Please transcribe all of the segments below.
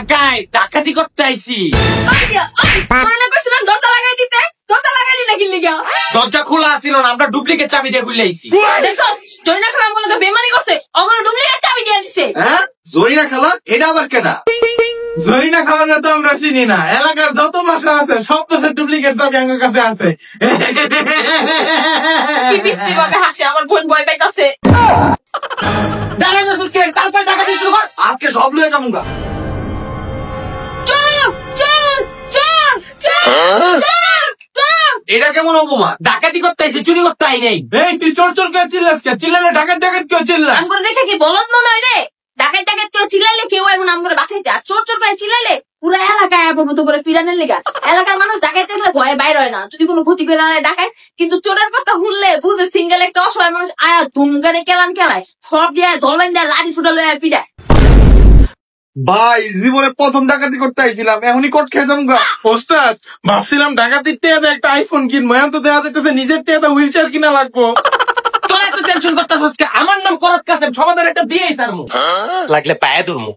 ডাকাই ডাকাতি করতে আইছি। দরজা খোলা আছিল না, আমরা ডুপ্লিকেট চাবি দিয়ে খুলে আইছি। জরিনা খালা আমাকে বেমানি করছে, ওগুলো ডুপ্লিকেট চাবি দিয়ে দিছে। হ্যাঁ জরিনা খালা, এটা আবার কেনা? জরিনা খালার তো আমরা চিনি না, এলাকার যত বাসা আছে সব তো ডুপ্লিকেট চাবি আমার কাছে আছে। কি বিশ্রী ভাবে হাসে, আমার বোন ভয় পাইতাছে। তাড়াতাড়ি ডাকাতি শুরু কর। আজকে সব লয়ে যাবো। এটা কেমন অপমান? ডাকাতি করতে আইছি, চুরি করতে আই নাই। এই তুই চোর চোর কে চিল্লাস কে? চিল্লালে ডাকাত ডাকাত কেউ চিল্লা? আমি করে দেখে কি বলদ মনে হয় রে? ডাকাত ডাকাত কেউ চিল্লাইলে কেউ এখন আম করে বাঁচাইতে, আর চোর চোর করে চিল্লাইলে পুরো এলাকায় মতো করে পিরানের লেগা। এলাকার মানুষ ডাকাত দেখলে ভয়ে বাইর হয় না, যদি কোনো ক্ষতি করে ডাকায়। কিন্তু চোরের কথা শুনলে বুঝে সিঙ্গেল একটা অসহায় মানুষ আয়া ধুমগানে কেলান কেলায়, সব দিয়ে ধরবেন দেয়, লাঠি ছুটা লয়ে পিড়ায়। ভাই জীবনে প্রথম ডাকাতি করতে আইছিলাম, এখনই কোট খেয়ে যাবো। ওস্তাদ ভাবছিলাম ডাকাতির টেয়াতে একটা আইফোন কিনবো, এখন তো দেখা যাইতেছে নিজের টেয়াতে হুইল চেয়ার কিনা লাগবো। তোরা এত টেনশন করতেছিস কে? আমার নাম করাত কাসেম, সমাধান একটা দিয়েই সারমু, লাগলে পায়ে ধরমু।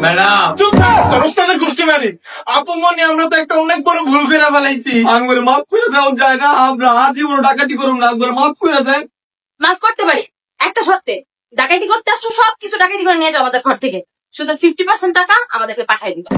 ম্যাডাম চুপ থাক, তোর ওস্তাদের গোষ্ঠী মারি। আপু মনে আমরা তো একটা অনেক বড় ভুল করে ফেলাইছি। আঙ্গুরে মাফ করে দেওয়া যায় না? আমরা আর জীবন ডাকাতি করুন না, একবার মাফ করে দেন। মাছ করতে পারি একটা শর্তে, ডাকাতি করতে আসছো সবকিছু ডাকাতি করে নিয়ে যাও আমাদের ঘর থেকে, শুধু 50% টাকা আমাদেরকে পাঠাই দিবে।